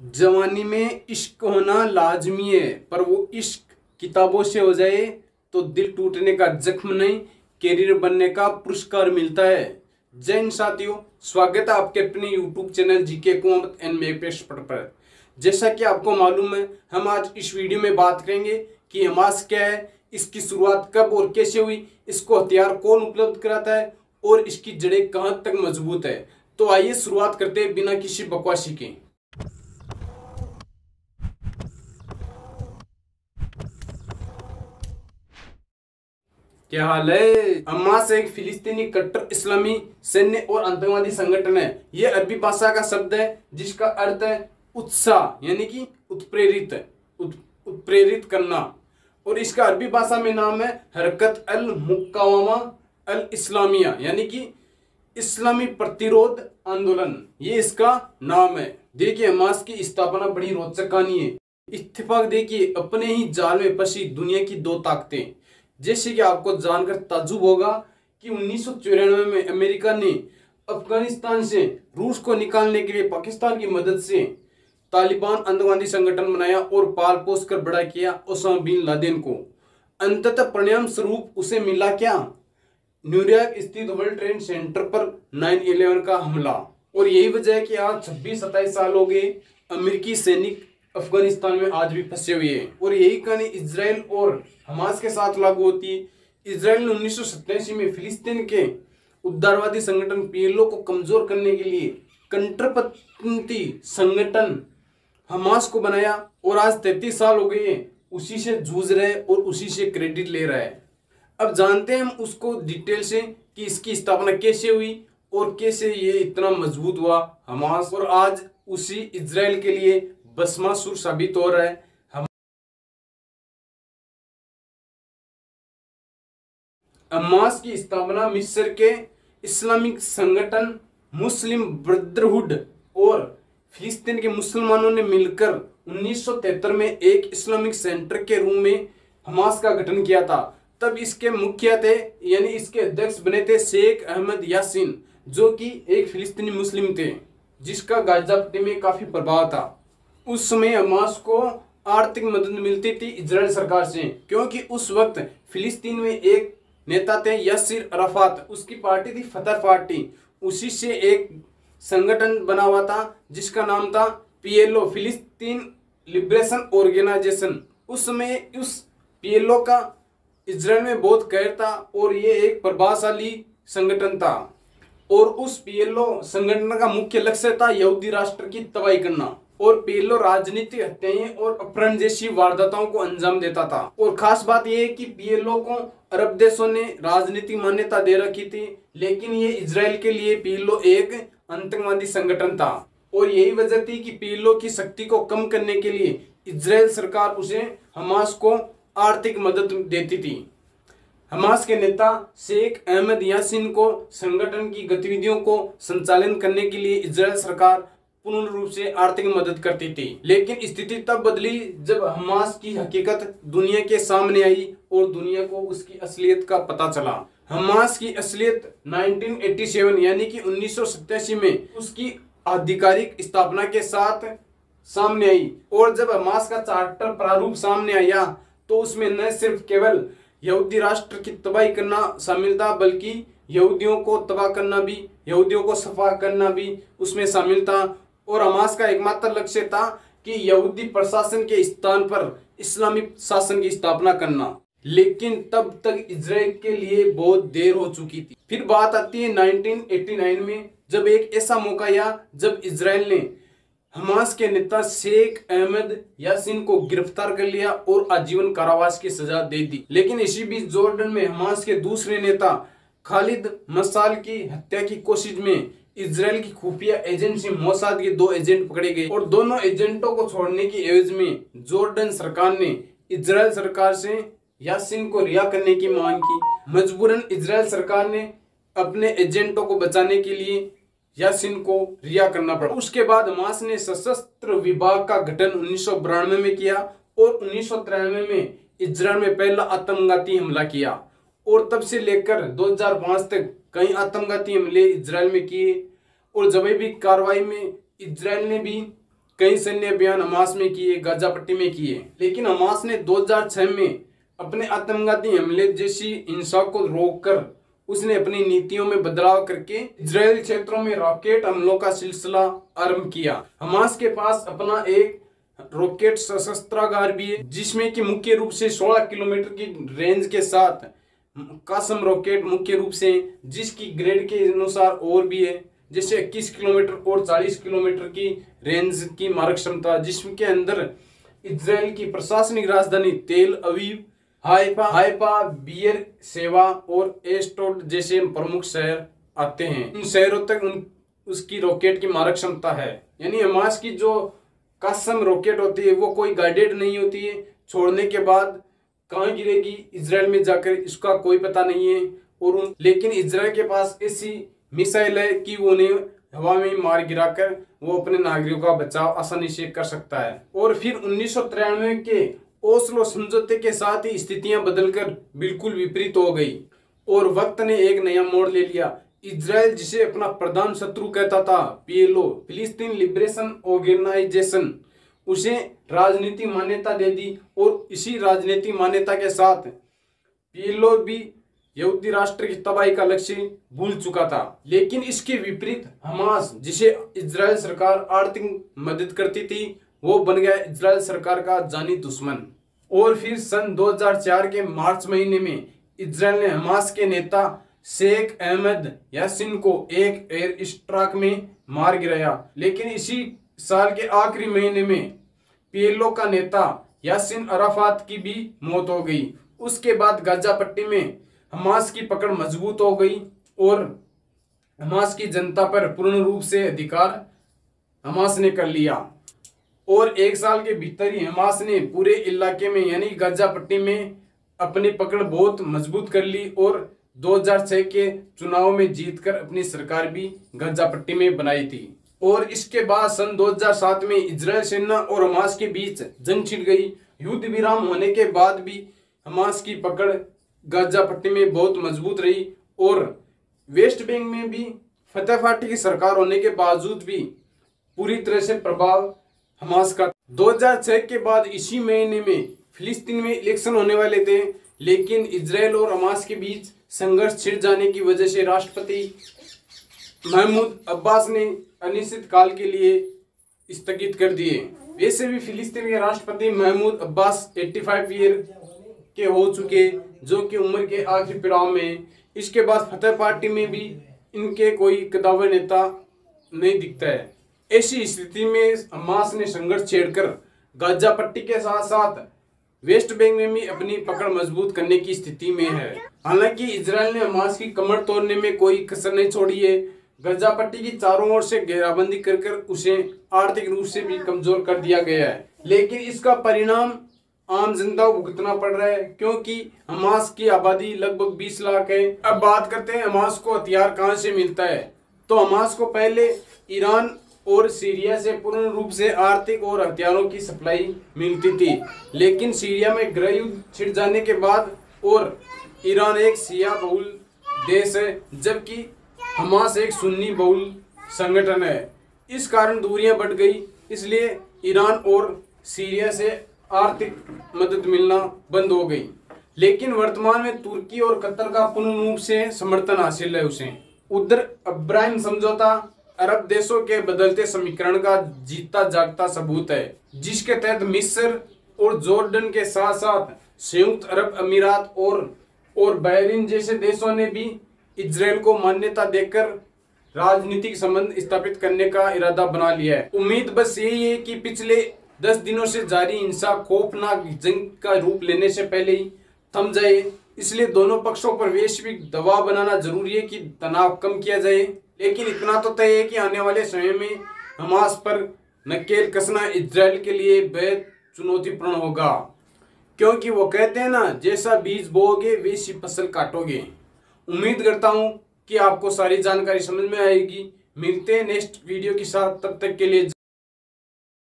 जवानी में इश्क होना लाजमी है, पर वो इश्क किताबों से हो जाए तो दिल टूटने का जख्म नहीं, कैरियर बनने का पुरस्कार मिलता है। जय हिंद साथियों, स्वागत है आपके अपने YouTube channel GK Kumawat and मेपेश पर। जैसा कि आपको मालूम है, हम आज इस वीडियो में बात करेंगे कि हमास क्या है, इसकी शुरुआत कब और कैसे हुई, इसको हथियार कौन उपलब्ध कराता है और इसकी जड़ें कहां तक मजबूत है। तो आइए शुरुआत करते हैं बिना किसी बकवासी के। क्या हाल है। हमास एक फिलिस्तीनी कट्टर इस्लामी सैन्य और आतंकवादी संगठन है। यह अरबी भाषा का शब्द है जिसका अर्थ है उत्साह, यानी कि उत्प्रेरित करना। और इसका अरबी भाषा में नाम है हरकत अल मुकावमा अल इस्लामिया, यानी कि इस्लामी प्रतिरोध आंदोलन। ये इसका नाम है। देखिए, हमास की स्थापना बड़ी रोचक कहानी है। इत्तेफाक देखिए, अपने ही जाल में फंसी दुनिया की दो ताकतें। जैसे कि आपको जानकर ताज्जुब होगा कि 1994 में अमेरिका ने अफगानिस्तान से रूस को निकालने के लिए पाकिस्तान की मदद से तालिबान आतंकवादी संगठन बनाया और पाल पोस कर बड़ा किया ओसामा बिन लादेन को। अंततः परिणाम स्वरूप उसे मिला क्या? न्यूयॉर्क स्थित वर्ल्ड ट्रेड सेंटर पर 9/11 का हमला। और यही वजह है कि आज 26-27 साल हो गए अमेरिकी सैनिक अफगानिस्तान में आज भी फंसे हुए हैं। और यही कहानी इजराइल और हमास के साथ लागू होती है। इजराइल ने 1987 में फिलिस्तीन के उदारवादी संगठन पीएलओ को कमजोर करने के लिए कट्टरपंथी संगठन हमास को बनाया और आज 33 साल हो गए उसी से जूझ रहे और उसी से क्रेडिट ले रहा है। अब जानते हैं हम उसको डिटेल से कि इसकी स्थापना कैसे हुई और कैसे ये इतना मजबूत हुआ हमास, और आज उसी इजराइल के लिए भस्मासुर साबित हो रहा है। हमास की स्थापना मिस्र के इस्लामिक संगठन मुस्लिम ब्रदरहुड और फिलिस्तीन के मुसलमानों ने मिलकर 1973 में एक इस्लामिक सेंटर के रूप में हमास का गठन किया था। तब इसके मुखिया थे, यानी इसके अध्यक्ष बने थे शेख अहमद यासीन, जो कि एक फिलिस्तीनी मुस्लिम थे जिसका गाजा पट्टी में काफी प्रभाव था। उस समय हमास को आर्थिक मदद मिलती थी इजराइल सरकार से, क्योंकि उस वक्त फिलिस्तीन में एक नेता थे यासिर अराफात, उसकी पार्टी थी फतह पार्टी। उसी से एक संगठन बना हुआ था जिसका नाम था पीएलओ, फिलिस्तीन लिबरेशन ऑर्गेनाइजेशन। उस समय उस पीएलओ का इजराइल में बहुत कहर था और ये एक प्रभावशाली संगठन था। और उस पीएलओ संगठन का मुख्य लक्ष्य था यहूदी राष्ट्र की तबाही करना। और पीएलओ राजनीतिक हत्याएं और अपहरण जैसी वारदातों को अंजाम देता था। और खास बात यह है कि पीएलओ को अरब देशों ने राजनीतिक मान्यता दे रखी थी, लेकिन ये इजराइल के लिए पीएलओ एक आतंकवादी संगठन था। और यही वजह थी कि पीएलओ की शक्ति को कम करने के लिए इजराइल सरकार उसे हमास को आर्थिक मदद देती थी। हमास के नेता शेख अहमद यासीन को संगठन की गतिविधियों को संचालन करने के लिए इजराइल सरकार पूर्ण रूप से आर्थिक मदद करती थी। लेकिन स्थिति तब बदली जब हमास की हकीकत दुनिया के सामने आई और दुनिया को उसकी असलियत का पता चला। हमास की असलियत 1987 यानी कि 1987 में उसकी आधिकारिक स्थापना के साथ सामने आई। और जब हमास का चार्टर प्रारूप सामने आया तो उसमें न सिर्फ केवल यहूदी राष्ट्र की तबाही करना शामिल था, बल्कि यहूदियों को तबाह करना भी, यहूदियों को सफा करना भी उसमें शामिल था। और हमास का एकमात्र लक्ष्य था कि यहूदी प्रशासन के स्थान पर इस्लामी शासन की स्थापना करना। लेकिन तब तक इजराइल के लिए बहुत देर हो चुकी थी। फिर बात आती है 1989 में, जब एक ऐसा मौका आया जब इजराइल ने हमास के नेता शेख अहमद यासीन को गिरफ्तार कर लिया और आजीवन कारावास की सजा दे दी। लेकिन इसी बीच जॉर्डन में हमास के दूसरे नेता खालिद मसाल की हत्या की कोशिश में इजराइल की खुफिया एजेंसी मोसाद के 2 एजेंट पकड़े गए। और दोनों एजेंटों को छोड़ने की एवज में जॉर्डन सरकार ने इजराइल सरकार से यासीन को रिहा करने की मांग की। मजबूरन इजराइल सरकार ने अपने एजेंटों को बचाने के लिए यासीन को रिहा करना पड़ा। उसके बाद हमास ने सशस्त्र विभाग का गठन 1992 में किया और 1993 में इजराइल में पहला आत्मघाती हमला किया। और तब से लेकर 2005 तक कई आत्मघाती हमले इजराइल में किए। और जब भी कार्रवाई में इजराइल ने भी कई सैन्य अभियान हमास में किए, गाजा पट्टी में किए, लेकिन हमास ने 2006 में अपने आत्मघाती हमले जैसी हिंसा को रोककर उसने अपनी नीतियों में बदलाव करके इजरायल क्षेत्रों में रॉकेट हमलों का सिलसिला आरंभ किया। हमास के पास अपना एक रॉकेट शस्त्रागार भी है, जिसमें कि मुख्य रूप से 16 किलोमीटर की रेंज के साथ कासम रॉकेट मुख्य रूप से, जिसकी ग्रेड के अनुसार और भी है, जैसे 21 किलोमीटर और 40 किलोमीटर की रेंज की मारक क्षमता, जिसके अंदर इजराइल की प्रशासनिक राजधानी तेल अवीव, हाइफा, बियर सेवा और एस्टोड जैसे प्रमुख शहर आते हैं। इन शहरों तक उसकी रॉकेट की मारक क्षमता है। यानी हमास की जो कासम रॉकेट होती है वो कोई गाइडेड नहीं होती है, छोड़ने के बाद कहाँ गिरेगी इजराइल में जाकर इसका कोई पता नहीं है। और लेकिन इजराइल के पास ऐसी मिसाइल है कि वो उन्हें हवा में मार गिराकर वो अपने नागरिकों का बचाव आसानी से कर सकता है। और फिर 1993 के ओस्लो समझौते के साथ ही स्थितियां बदलकर बिल्कुल विपरीत हो गई और वक्त ने एक नया मोड़ ले लिया। इजराइल, जिसे अपना प्रधान शत्रु कहता था पीएलओ, फिलिस्तीन लिबरेशन ऑर्गेनाइजेशन, उसे राजनीतिक मान्यता दे दी और इसी राजनीतिक मान्यता के साथ पीएलओ भी यहूदी राष्ट्र की तबाही का लक्ष्य भूल चुका था। लेकिन इसके विपरीत हमास, जिसे इजराइल सरकार आर्थिक मदद करती थी, वो बन गया इजराइल सरकार का जानी दुश्मन। और फिर सन 2004 के मार्च महीने में इजराइल ने हमास के नेता शेख अहमद यासिन को एक एयर स्ट्राइक में मार गिराया। लेकिन इसी साल के आखिरी महीने में पीएलओ का नेता यासिन अराफात की भी मौत हो गई। उसके बाद गाजा पट्टी में हमास की पकड़ मजबूत हो गई और हमास की जनता पर पूर्ण रूप से अधिकार हमास ने कर लिया। और एक साल के भीतर ही हमास ने पूरे इलाके में यानी गाजा पट्टी में अपनी पकड़ बहुत मजबूत कर ली और 2006 के चुनाव में जीतकर अपनी सरकार भी गाजा पट्टी में बनाई थी। और इसके बाद सन 2007 में इजराइल सेना और हमास के बीच जंग छिड़ गई। युद्ध विराम होने के बाद भी हमास की पकड़ गाजा पट्टी में बहुत मजबूत रही और वेस्ट बैंक में भी फतेह पार्टी की सरकार होने के बावजूद भी पूरी तरह से प्रभाव हमास का। 2006 के बाद इसी महीने में फिलिस्तीन में इलेक्शन होने वाले थे, लेकिन इजराइल और हमास के बीच संघर्ष छिड़ जाने की वजह से राष्ट्रपति महमूद अब्बास ने अनिश्चित काल के लिए स्थगित कर दिए। वैसे भी फिलिस्तीन के राष्ट्रपति महमूद अब्बास 85 ईयर के हो चुके, जो कि उम्र के आखिरी पड़ाव में। इसके बाद फतेह पार्टी में भी इनके कोई कदावर नेता नहीं दिखता है। ऐसी स्थिति में हमास ने संघर्ष छेड़कर गाजा पट्टी के साथ साथ वेस्ट बैंक में भी अपनी पकड़ मजबूत करने की स्थिति में है। हालांकि इजराइल ने हमास की कमर तोड़ने में कोई कसर नहीं छोड़ी है। गाजा पट्टी की चारों ओर से घेराबंदी कर उसे आर्थिक रूप से भी कमजोर कर दिया गया है, लेकिन इसका परिणाम आम जनता को भुगतना पड़ रहा है, क्योंकि हमास की आबादी लगभग 20 लाख है। अब बात करते हैं हमास को हथियार कहां से मिलता है। तो हमास को पहले ईरान और सीरिया से पूर्ण रूप से आर्थिक और हथियारों की सप्लाई मिलती थी, लेकिन सीरिया में गृह युद्ध छिड़ जाने के बाद और ईरान एक शिया बहुल देश है जबकि हमास एक सुन्नी बहुल संगठन है। इस कारण दूरियां बढ़ गई, इसलिए ईरान और सीरिया से आर्थिक मदद मिलना बंद हो गई। लेकिन वर्तमान में तुर्की और कतर का पूर्ण रूप से समर्थन हासिल है उसे। उधर अब्राहिम समझौता अरब देशों के बदलते समीकरण का जीता जागता सबूत है, जिसके तहत मिस्र और जॉर्डन के साथ साथ संयुक्त अरब अमीरात और बहरीन जैसे देशों ने भी इजराइल को मान्यता देकर राजनीतिक संबंध स्थापित करने का इरादा बना लिया है। उम्मीद बस यही है कि पिछले 10 दिनों से जारी हिंसा खौफनाक जंग का रूप लेने से पहले ही थम जाए। इसलिए दोनों पक्षों पर वैश्विक दबाव बनाना जरूरी है कि तनाव कम किया जाए। लेकिन इतना तो तय है कि आने वाले समय में हमास पर नकेल कसना इजराइल के लिए बेहद चुनौतीपूर्ण होगा, क्योंकि वो कहते हैं ना, जैसा बीज बोओगे वैसी फसल काटोगे। उम्मीद करता हूं कि आपको सारी जानकारी समझ में आएगी। मिलते हैं नेक्स्ट वीडियो के साथ, तब तक के लिए